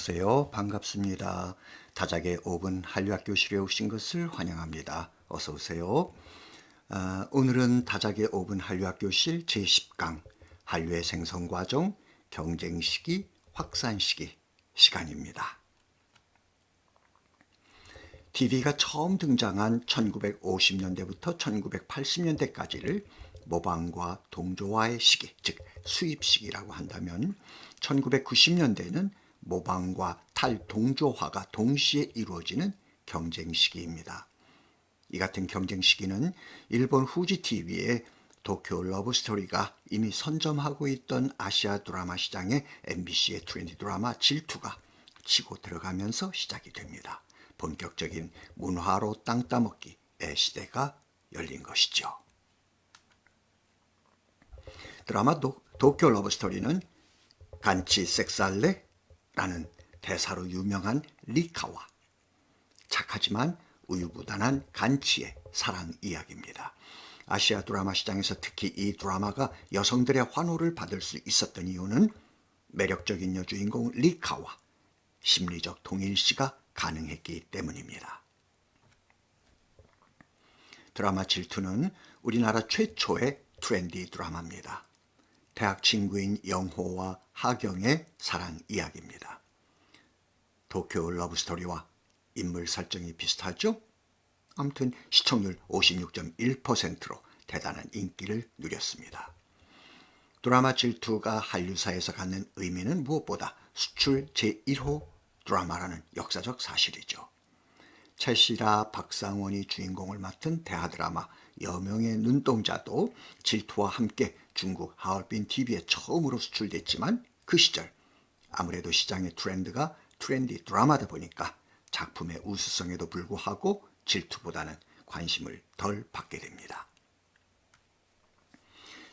어서오세요. 반갑습니다. 다작의 5분 한류학교실에 오신 것을 환영합니다. 어서오세요. 오늘은 다작의 5분 한류학교실 제10강 한류의 생성과정, 경쟁시기, 확산시기 시간입니다. TV가 처음 등장한 1950년대부터 1980년대까지를 모방과 동조화의 시기, 즉 수입시기라고 한다면 1990년대는 모방과 탈동조화가 동시에 이루어지는 경쟁시기입니다. 이 같은 경쟁시기는 일본 후지 TV의 도쿄 러브스토리가 이미 선점하고 있던 아시아 드라마 시장에 MBC의 트렌디 드라마 질투가 치고 들어가면서 시작이 됩니다. 본격적인 문화로 땅 따먹기의 시대가 열린 것이죠. 드라마 도쿄 러브스토리는 간치 섹살레라는 대사로 유명한 리카와 착하지만 우유부단한 간치의 사랑 이야기입니다. 아시아 드라마 시장에서 특히 이 드라마가 여성들의 환호를 받을 수 있었던 이유는 매력적인 여주인공 리카와 심리적 동일시가 가능했기 때문입니다. 드라마 질투는 우리나라 최초의 트렌디 드라마입니다. 대학 친구인 영호와 하경의 사랑 이야기입니다. 도쿄 러브스토리와 인물 설정이 비슷하죠? 아무튼 시청률 56.1%로 대단한 인기를 누렸습니다. 드라마 질투가 한류사에서 갖는 의미는 무엇보다 수출 제1호 드라마라는 역사적 사실이죠. 최시라, 박상원이 주인공을 맡은 대하 드라마 여명의 눈동자도 질투와 함께 중국 하얼빈 TV에 처음으로 수출됐지만 그 시절 아무래도 시장의 트렌드가 트렌디 드라마다 보니까 작품의 우수성에도 불구하고 질투보다는 관심을 덜 받게 됩니다.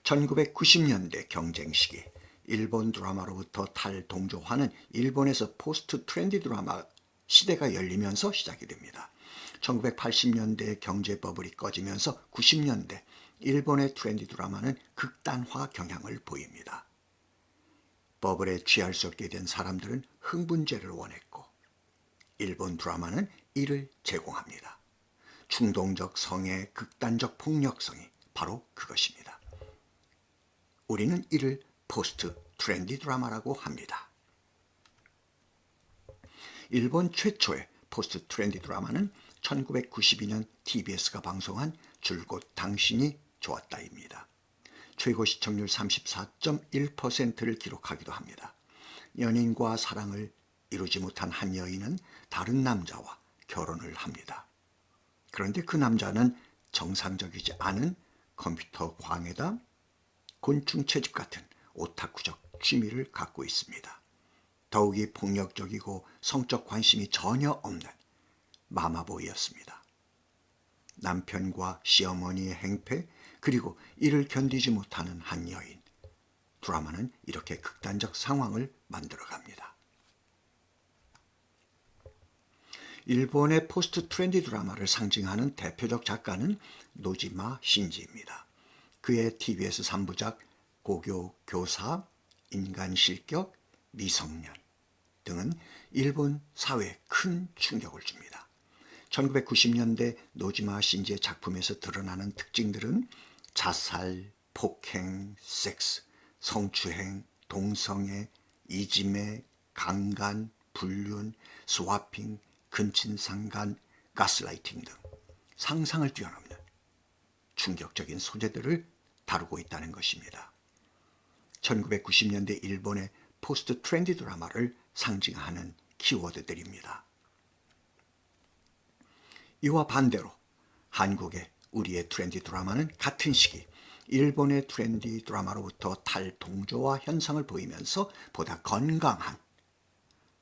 1990년대 경쟁 시기 일본 드라마로부터 탈동조화는 일본에서 포스트 트렌디 드라마 시대가 열리면서 시작이 됩니다. 1980년대 경제 버블이 꺼지면서 90년대 일본의 트렌디 드라마는 극단화 경향을 보입니다. 버블에 취할 수 없게 된 사람들은 흥분제를 원했고 일본 드라마는 이를 제공합니다. 충동적 성의 극단적 폭력성이 바로 그것입니다. 우리는 이를 포스트 트렌디 드라마라고 합니다. 일본 최초의 포스트 트렌디 드라마는 1992년 TBS가 방송한 줄곧 당신이 좋았다입니다. 최고 시청률 34.1%를 기록하기도 합니다. 연인과 사랑을 이루지 못한 한 여인은 다른 남자와 결혼을 합니다. 그런데 그 남자는 정상적이지 않은 컴퓨터 광해다, 곤충 채집 같은 오타쿠적 취미를 갖고 있습니다. 더욱이 폭력적이고 성적 관심이 전혀 없는 마마보이였습니다. 남편과 시어머니의 행패 그리고 이를 견디지 못하는 한 여인. 드라마는 이렇게 극단적 상황을 만들어갑니다. 일본의 포스트 트렌디 드라마를 상징하는 대표적 작가는 노지마 신지입니다. 그의 TBS 3부작 고교 교사, 인간 실격, 미성년 등은 일본 사회에 큰 충격을 줍니다. 1990년대 노지마 신지의 작품에서 드러나는 특징들은 자살, 폭행, 섹스, 성추행, 동성애, 이지매, 강간, 불륜, 스와핑, 근친상간, 가스라이팅 등 상상을 뛰어넘는 충격적인 소재들을 다루고 있다는 것입니다. 1990년대 일본의 포스트 트렌디 드라마를 상징하는 키워드들입니다. 이와 반대로 한국의 우리의 트렌디 드라마는 같은 시기 일본의 트렌디 드라마로부터 탈동조화 현상을 보이면서 보다 건강한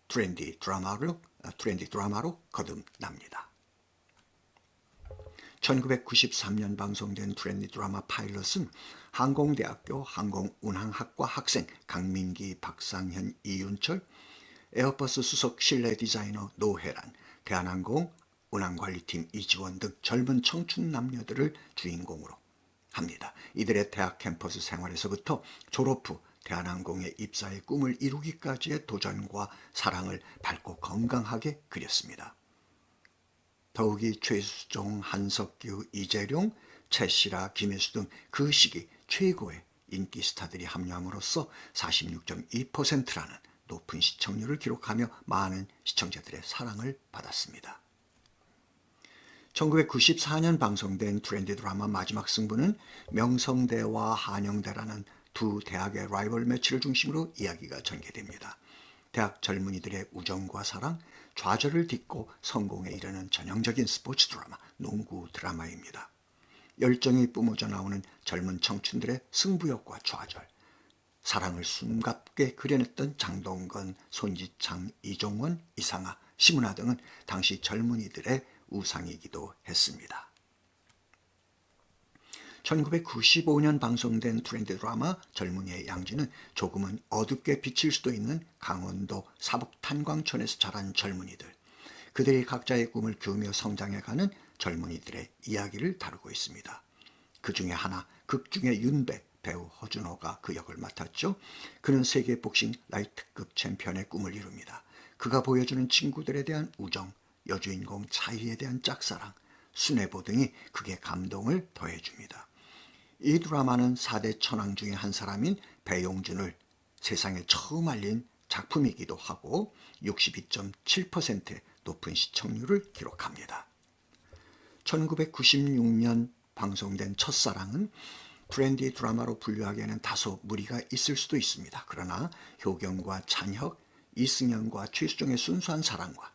트렌디 드라마로 거듭납니다. 1993년 방송된 트렌디 드라마 파일럿은 항공대학교 항공운항학과 학생 강민기, 박상현, 이윤철, 에어버스 수석 실내 디자이너 노혜란, 대한항공 운항관리팀 이지원 등 젊은 청춘 남녀들을 주인공으로 합니다. 이들의 대학 캠퍼스 생활에서부터 졸업 후 대한항공의 입사의 꿈을 이루기까지의 도전과 사랑을 밝고 건강하게 그렸습니다. 더욱이 최수종, 한석규, 이재룡, 최씨라, 김혜수 등 그 시기 최고의 인기 스타들이 합류함으로써 46.2%라는 높은 시청률을 기록하며 많은 시청자들의 사랑을 받았습니다. 1994년 방송된 트렌디 드라마 마지막 승부는 명성대와 한영대라는 두 대학의 라이벌 매치를 중심으로 이야기가 전개됩니다. 대학 젊은이들의 우정과 사랑, 좌절을 딛고 성공에 이르는 전형적인 스포츠 드라마, 농구 드라마입니다. 열정이 뿜어져 나오는 젊은 청춘들의 승부욕과 좌절, 사랑을 숨갑게 그려냈던 장동건, 손지창, 이종원, 이상하, 심은하 등은 당시 젊은이들의 우상이기도 했습니다. 1995년 방송된 트렌디 드라마 젊은이의 양지는 조금은 어둡게 비칠 수도 있는 강원도 사북 탄광촌에서 자란 젊은이들, 그들이 각자의 꿈을 키우며 성장해가는 젊은이들의 이야기를 다루고 있습니다. 그 중에 하나, 극중의 윤배, 배우 허준호가 그 역을 맡았죠. 그는 세계 복싱 라이트급 챔피언의 꿈을 이룹니다. 그가 보여주는 친구들에 대한 우정, 여주인공 차희에 대한 짝사랑, 순애보 등이 극의 감동을 더해줍니다. 이 드라마는 4대 천왕 중에 한 사람인 배용준을 세상에 처음 알린 작품이기도 하고 62.7%의 높은 시청률을 기록합니다. 1996년 방송된 첫사랑은 트렌디 드라마로 분류하기에는 다소 무리가 있을 수도 있습니다. 그러나 효경과 찬혁, 이승연과 최수종의 순수한 사랑과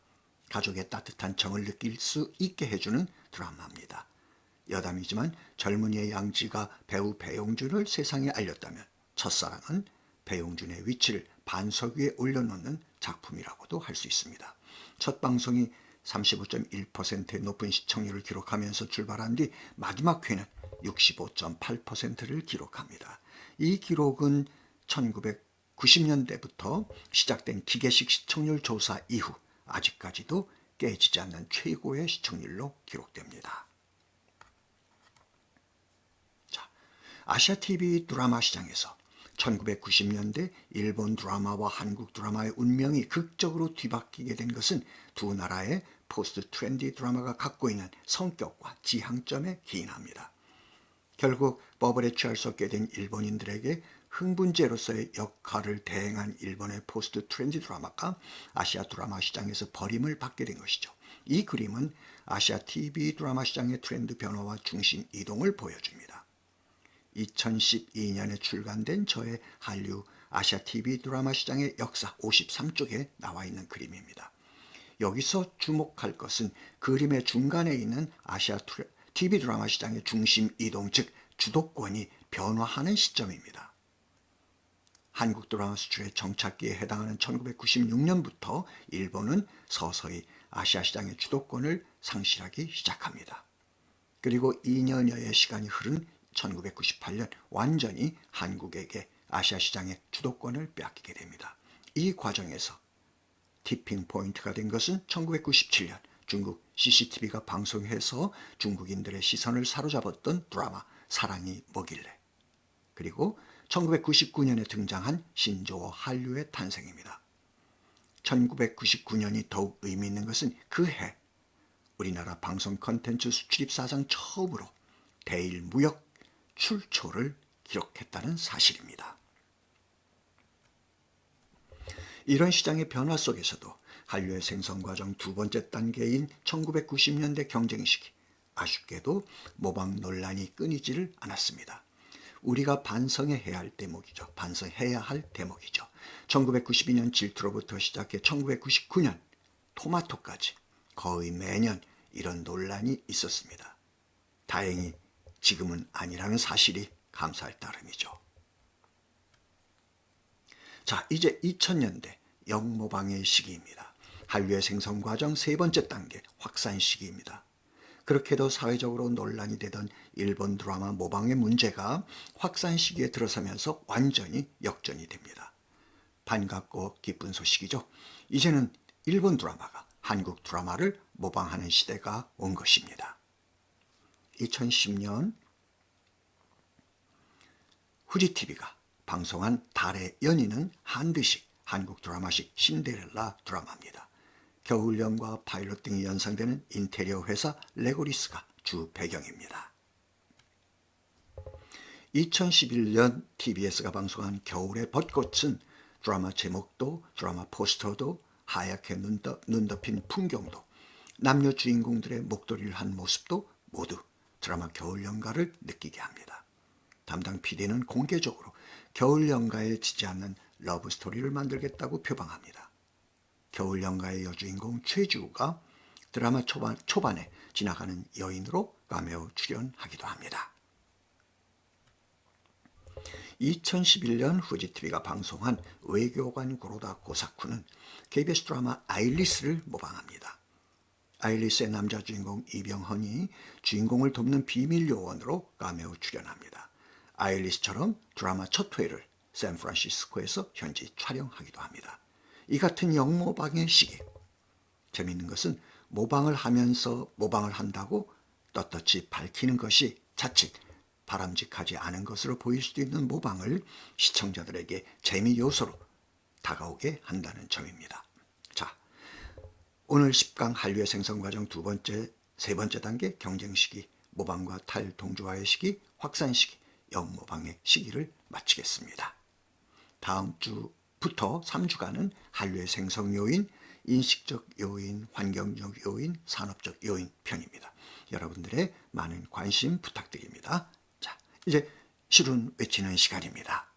가족의 따뜻한 정을 느낄 수 있게 해주는 드라마입니다. 여담이지만 젊은이의 양지가 배우 배용준을 세상에 알렸다면 첫사랑은 배용준의 위치를 반석 위에 올려놓는 작품이라고도 할 수 있습니다. 첫 방송이 35.1%의 높은 시청률을 기록하면서 출발한 뒤 마지막 회는 65.8%를 기록합니다. 이 기록은 1990년대부터 시작된 기계식 시청률 조사 이후 아직까지도 깨지지 않는 최고의 시청률로 기록됩니다. 아시아 TV 드라마 시장에서 1990년대 일본 드라마와 한국 드라마의 운명이 극적으로 뒤바뀌게 된 것은 두 나라의 포스트 트렌디 드라마가 갖고 있는 성격과 지향점에 기인합니다. 결국 버블에 취할 수 없게 된 일본인들에게 흥분제로서의 역할을 대행한 일본의 포스트 트렌디 드라마가 아시아 드라마 시장에서 버림을 받게 된 것이죠. 이 그림은 아시아 TV 드라마 시장의 트렌드 변화와 중심 이동을 보여줍니다. 2012년에 출간된 저의 한류 아시아 TV 드라마 시장의 역사 53쪽에 나와 있는 그림입니다. 여기서 주목할 것은 그림의 중간에 있는 아시아 TV 드라마 시장의 중심 이동, 즉 주도권이 변화하는 시점입니다. 한국 드라마 수출의 정착기에 해당하는 1996년부터 일본은 서서히 아시아 시장의 주도권을 상실하기 시작합니다. 그리고 2년여의 시간이 흐른 1998년 완전히 한국에게 아시아 시장의 주도권을 빼앗기게 됩니다. 이 과정에서 티핑 포인트가 된 것은 1997년 중국 CCTV가 방송해서 중국인들의 시선을 사로잡았던 드라마 사랑이 뭐길래, 그리고 1999년에 등장한 신조어 한류의 탄생입니다. 1999년이 더욱 의미 있는 것은 그 해 우리나라 방송 콘텐츠 수출입 사상 처음으로 대일 무역 출초를 기록했다는 사실입니다. 이런 시장의 변화 속에서도 한류의 생성 과정 두 번째 단계인 1990년대 경쟁 시기, 아쉽게도 모방 논란이 끊이지를 않았습니다. 우리가 반성해야 할 대목이죠. 1992년 질투로부터 시작해 1999년 토마토까지 거의 매년 이런 논란이 있었습니다. 다행히 지금은 아니라는 사실이 감사할 따름이죠. 자, 이제 2000년대 역모방의 시기입니다. 한류의 생성 과정 세 번째 단계 확산 시기입니다. 그렇게도 사회적으로 논란이 되던 일본 드라마 모방의 문제가 확산 시기에 들어서면서 완전히 역전이 됩니다. 반갑고 기쁜 소식이죠. 이제는 일본 드라마가 한국 드라마를 모방하는 시대가 온 것입니다. 2010년 후지TV가 방송한 달의 연인은 한드식, 한국 드라마식 신데렐라 드라마입니다. 겨울연과 파일럿 등이 연상되는 인테리어 회사 레고리스가 주 배경입니다. 2011년 TBS가 방송한 겨울의 벚꽃은 드라마 제목도 드라마 포스터도 하얗게 눈 덮인 풍경도 남녀 주인공들의 목도리를 한 모습도 모두 드라마 겨울연가를 느끼게 합니다. 담당 PD는 공개적으로 겨울연가에 지지 않는 러브스토리를 만들겠다고 표방합니다. 겨울연가의 여주인공 최주우가 드라마 초반에 지나가는 여인으로 카메오 출연하기도 합니다. 2011년 후지TV가 방송한 외교관 고로다 고사쿠는 KBS 드라마 아일리스를 모방합니다. 아일리스의 남자 주인공 이병헌이 주인공을 돕는 비밀 요원으로 카메오 출연합니다. 아일리스처럼 드라마 첫 회를 샌프란시스코에서 현지 촬영하기도 합니다. 이 같은 역모방의 시기. 재미있는 것은 모방을 하면서 모방을 한다고 떳떳이 밝히는 것이 자칫 바람직하지 않은 것으로 보일 수도 있는 모방을 시청자들에게 재미 요소로 다가오게 한다는 점입니다. 자, 오늘 10강 한류의 생성 과정 세 번째 단계 경쟁 시기, 모방과 탈동조화의 시기, 확산 시기, 역모방의 시기를 마치겠습니다. 다음 주부터 3주간은 한류의 생성 요인, 인식적 요인, 환경적 요인, 산업적 요인 편입니다. 여러분들의 많은 관심 부탁드립니다. 자, 이제 실운 외치는 시간입니다.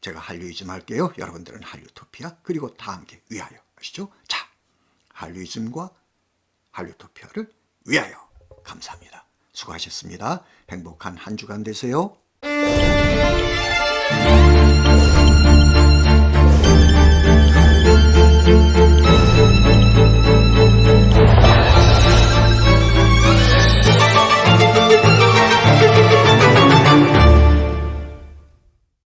제가 한류이즘 할게요. 여러분들은 한류토피아 그리고 다 함께 위하여 아시죠? 자, 한류이즘과 한류토피아를 위하여. 감사합니다. 수고하셨습니다. 행복한 한 주간 되세요.